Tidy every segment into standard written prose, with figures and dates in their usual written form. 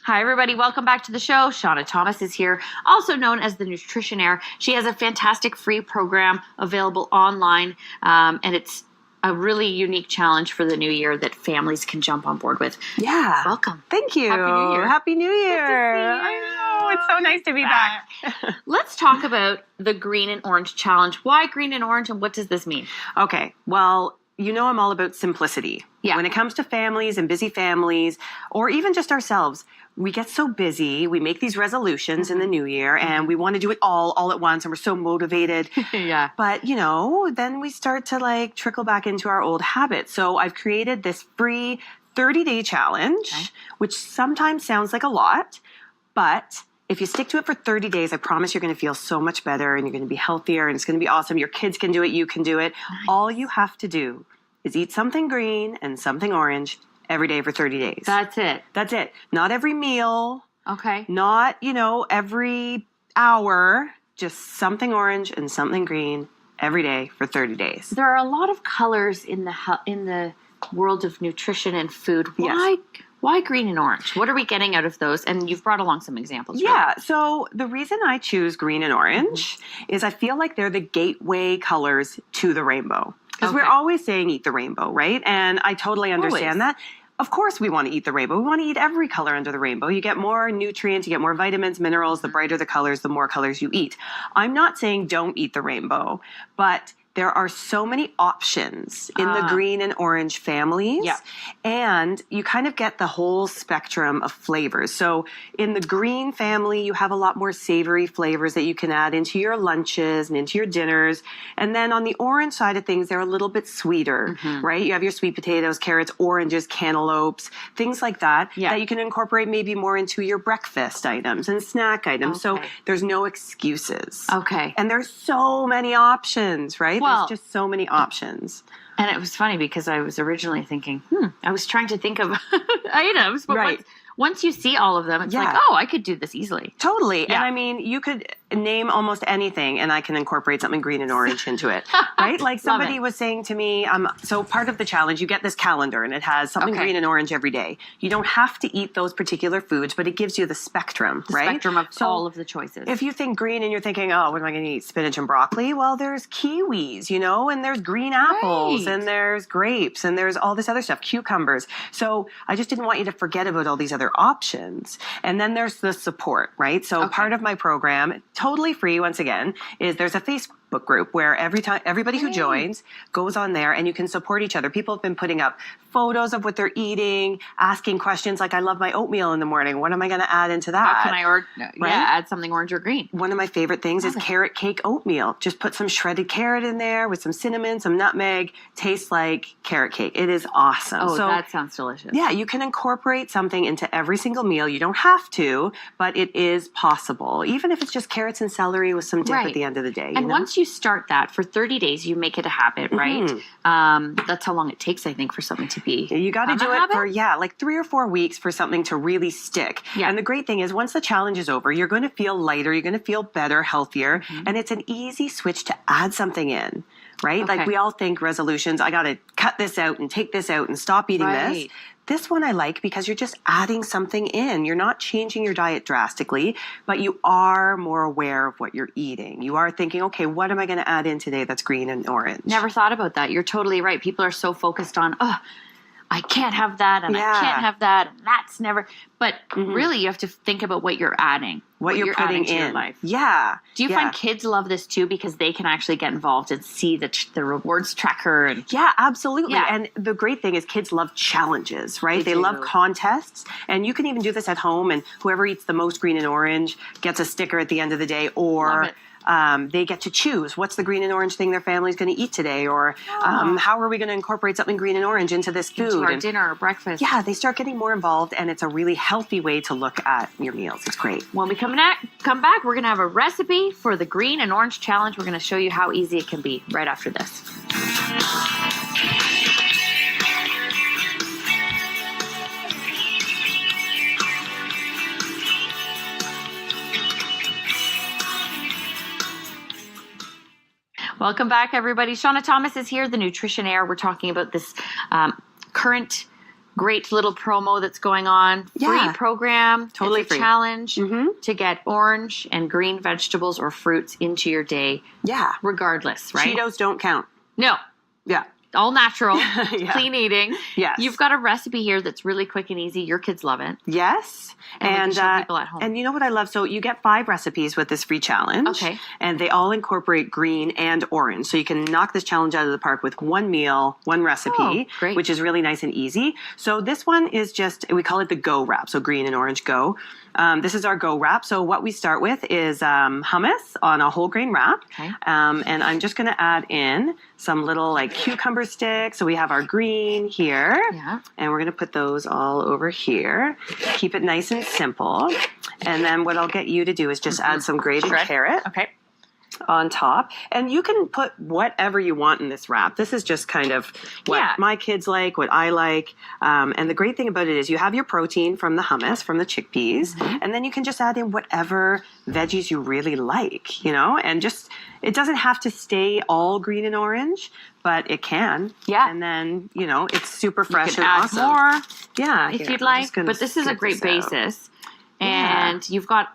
Hi, everybody. Welcome back to the show. Seanna Thomas is here, also known as the Nutritionaire. She has a fantastic free program available online, and it's a really unique challenge for the new year that families can jump on board with. Yeah. Welcome. Thank you. Happy New Year. Happy New Year. Good to see you. I know. It's so nice to be back. Let's talk about the green and orange challenge. Why green and orange, and what does this mean? Okay. Well, you know I'm all about simplicity. Yeah. When it comes to families and busy families, or even just ourselves, we get so busy. We make these resolutions in the new year, and we want to do it all at once, and we're so motivated. Yeah. But, then we start to trickle back into our old habits. So I've created this free 30-day challenge, which sometimes sounds like a lot, but if you stick to it for 30 days, I promise you're going to feel so much better, and you're going to be healthier, and it's going to be awesome. Your kids can do it. You can do it. Nice. All you have to do is eat something green and something orange every day for 30 days. That's it. That's it. Not every meal. Okay. Not, every hour. Just something orange and something green every day for 30 days. There are a lot of colors in the world of nutrition and food. Yes. Why green and orange? What are we getting out of those? And you've brought along some examples. Yeah. So the reason I choose green and orange is I feel like they're the gateway colors to the rainbow. Because we're always saying eat the rainbow, right? And I totally understand that. Of course we want to eat the rainbow. We want to eat every color under the rainbow. You get more nutrients, you get more vitamins, minerals. The brighter the colors, the more colors you eat. I'm not saying don't eat the rainbow, but there are so many options in the green and orange families. Yeah. And you kind of get the whole spectrum of flavors. So in the green family, you have a lot more savory flavors that you can add into your lunches and into your dinners. And then on the orange side of things, they're a little bit sweeter, right? You have your sweet potatoes, carrots, oranges, cantaloupes, things like that, that you can incorporate maybe more into your breakfast items and snack items. So there's no excuses. Okay. And there's so many options, right? Well, there's just so many options. And it was funny because I was originally thinking, I was trying to think of items, but once you see all of them, it's like, I could do this easily. Totally. Yeah. And I mean, you could name almost anything and I can incorporate something green and orange into it, right? Like somebody was saying to me, so part of the challenge, you get this calendar and it has something green and orange every day. You don't have to eat those particular foods, but it gives you the spectrum, right? Spectrum of all of the choices. If you think green and you're thinking, oh, what am I going to eat? Spinach and broccoli? Well, there's kiwis, and there's green apples and there's grapes and there's all this other stuff, cucumbers. So I just didn't want you to forget about all these other options. And then there's the support, right? So part of my program, totally free once again, is there's a Facebook group where everybody who joins goes on there and you can support each other. People have been putting up photos of what they're eating, asking questions like, I love my oatmeal in the morning. What am I going to add into that? How can I add something orange or green? One of my favorite things is carrot cake oatmeal. Just put some shredded carrot in there with some cinnamon, some nutmeg. Tastes like carrot cake. It is awesome. Oh, so, that sounds delicious. Yeah, you can incorporate something into every single meal. You don't have to, but it is possible. Even if it's just carrots and celery with some dip at the end of the day. And once you start that for 30 days, you make it a habit, right? That's how long it takes, I think, for something to be. You got to do it for, like 3 or 4 weeks for something to really stick. Yeah. And the great thing is once the challenge is over, you're going to feel lighter, you're going to feel better, healthier, and it's an easy switch to add something in, right? Like we all think resolutions, I got to cut this out and take this out and stop eating this. This one I like because you're just adding something in. You're not changing your diet drastically, but you are more aware of what you're eating. You are thinking, okay, what am I going to add in today that's green and orange? Never thought about that. You're totally right. People are so focused on, I can't have that and I can't have that and that's never. But really you have to think about what you're adding. What you're putting in your life. Yeah. Do you find kids love this too because they can actually get involved and see the rewards tracker? And yeah, absolutely. Yeah. And the great thing is kids love challenges, right? They love contests. And you can even do this at home and whoever eats the most green and orange gets a sticker at the end of the day or they get to choose what's the green and orange thing their family's going to eat today or how are we going to incorporate something green and orange into this food? Into our dinner or breakfast. Yeah, they start getting more involved and it's a really healthy way to look at your meals. It's great. When we come back, we're going to have a recipe for the green and orange challenge. We're going to show you how easy it can be right after this. Welcome back, everybody. Seanna Thomas is here, the Nutritionaire. We're talking about this current great little promo that's going on. Yeah. Free program. Totally it's a free. challenge Mm-hmm. to get orange and green vegetables or fruits into your day, Yeah. regardless, right? Cheetos don't count. No. Yeah. All natural, Yeah. clean eating. Yes. You've got a recipe here that's really quick and easy. Your kids love it. Yes. And we can show people at home. And you know what I love? So you get 5 recipes with this free challenge. Okay. And they all incorporate green and orange. So you can knock this challenge out of the park with one meal, one recipe, Oh, great. which is really nice and easy. So this one is just, we call it the Go wrap. So green and orange Go. This is our Go wrap. So what we start with is hummus on a whole grain wrap. Okay. And I'm just going to add in some little like cucumber sticks. So we have our green here. Yeah. And we're going to put those all over here. Keep it nice and simple. And then what I'll get you to do is just add some grated Shred. carrot Okay. on top. And you can put whatever you want in this wrap. This is just kind of what Yeah. my kids like, what I like. And the great thing about it is you have your protein from the hummus, from the chickpeas, and then you can just add in whatever veggies you really like, you know, and just, it doesn't have to stay all green and orange, but it can. Yeah. And then, you know, it's super fresh You can and add awesome. more Yeah. if here, you'd I'm like, just gonna but this is a scoop great this out. basis. Yeah. And you've got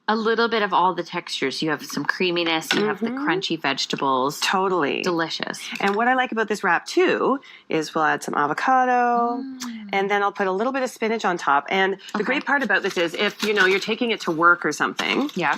a little bit of all the textures. You have some creaminess. You have the Mm-hmm. crunchy vegetables. Totally. Delicious. And what I like about this wrap too is we'll add some avocado Mm. and then I'll put a little bit of spinach on top. And the Okay. great part about this is if, you know, you're taking it to work or something, Yeah.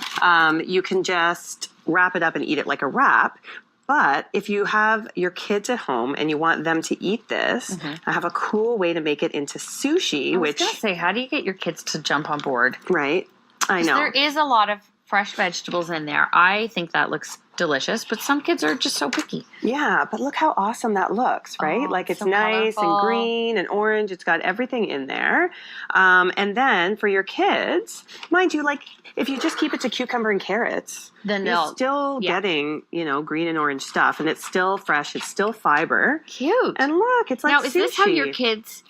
you can just wrap it up and eat it like a wrap. But if you have your kids at home and you want them to eat this, I have a cool way to make it into sushi, Mm-hmm. I was which, going to say, how do you get your kids to jump on board? right? I 'Cause know. there is a lot of fresh vegetables in there. I think that looks delicious, but some kids are just so picky. Yeah, but look how awesome that looks, right? Oh, like it's so nice colorful. and green and orange. It's got everything in there. And then for your kids, mind you, like if you just keep it to cucumber and carrots, Then you're they'll still yeah. getting, you know, green and orange stuff, and it's still fresh. It's still fiber. cute. And look, it's like Now, is this how your sushi. kids?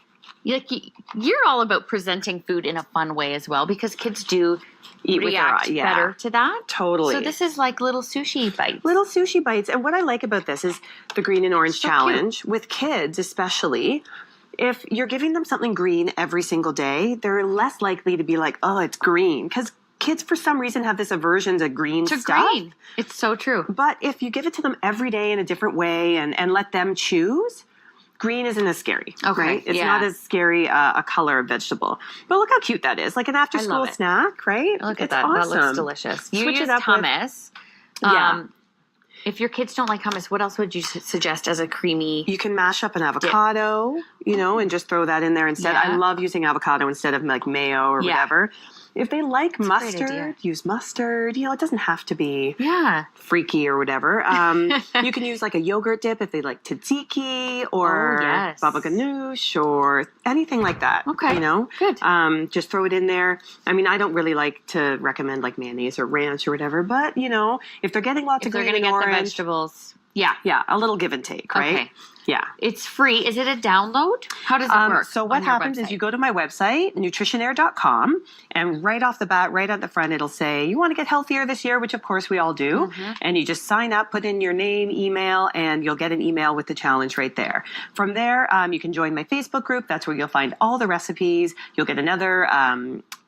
You're all about presenting food in a fun way as well, because kids do Eat with their react eye, yeah. better to that. Totally. So this is like little sushi bites. Little sushi bites. And what I like about this is the green and orange So challenge with kids, especially. If you're giving them something green every single day, they're less likely to be like, oh, it's green. Because kids, for some reason, have this aversion to green to stuff. green. It's so true. But if you give it to them every day in a different way and let them choose, green isn't as scary. Okay, Right? It's yeah. not as scary a color of vegetable. But look how cute that is. Like an after school love it. snack, right? Look at It's that. Awesome. That looks delicious. You Switch it used up with- hummus. Yeah. If your kids don't like hummus, what else would you suggest as a creamy? You can mash up an avocado, you know, and just throw that in there instead. Yeah. I love using avocado instead of like mayo or Yeah. whatever. If they like a great idea. mustard, use mustard. You know, it doesn't have to be Yeah. freaky or whatever. You can use like a yogurt dip if they like tzatziki or Oh, yes. baba ganoush or anything like that. Okay. You know? Good. Just throw it in there. I mean, I don't really like to recommend like mayonnaise or ranch or whatever, but you know, if they're getting lots If of they're green going to and get the orange, vegetables. Yeah. yeah, a little give and take, right? Okay. Yeah. It's free. Is it a download? How does it work? So what on your happens is website? you go to my website, nutritionaire.com, and right off the bat, right at the front, it'll say, you want to get healthier this year, which of course we all do. And you just sign up, put in your name, email, and you'll get an email with the challenge right there. From there, you can join my Facebook group. That's where you'll find all the recipes. You'll get another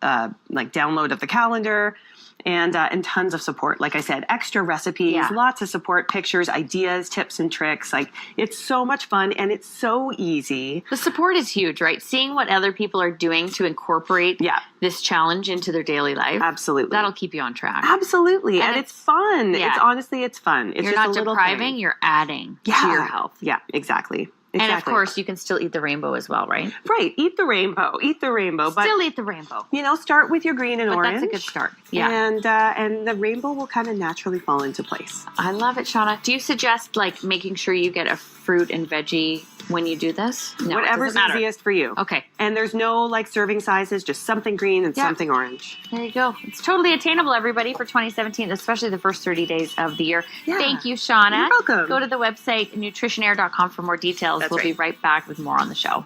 like download of the calendar. And tons of support. Like I said, extra recipes, Yeah. lots of support, pictures, ideas, tips, and tricks. Like it's so much fun and it's so easy. The support is huge, right? Seeing what other people are doing to incorporate Yeah. this challenge into their daily life. Absolutely. That'll keep you on track. Absolutely. And it's fun. yeah. It's honestly, it's fun. It's You're just not a little depriving, thing. you're adding Yeah. to your health. Yeah, exactly. And of Exactly. course, you can still eat the rainbow as well, right? Right. Eat the rainbow. Eat the rainbow. But, Still eat the rainbow. you know, start with your green and But orange. that's a good start. Yeah. And the rainbow will kind of naturally fall into place. I love it, Shauna. Do you suggest like making sure you get a fruit and veggie when you do this? No, it Whatever's doesn't matter. easiest for you. Okay. And there's no like serving sizes, just something green and Yeah. something orange. There you go. It's totally attainable, everybody, for 2017, especially the first 30 days of the year. Yeah. Thank you, Shauna. You're welcome. Go to the website, nutritionaire.com, for more details. That's We'll be right. right back with more on the show.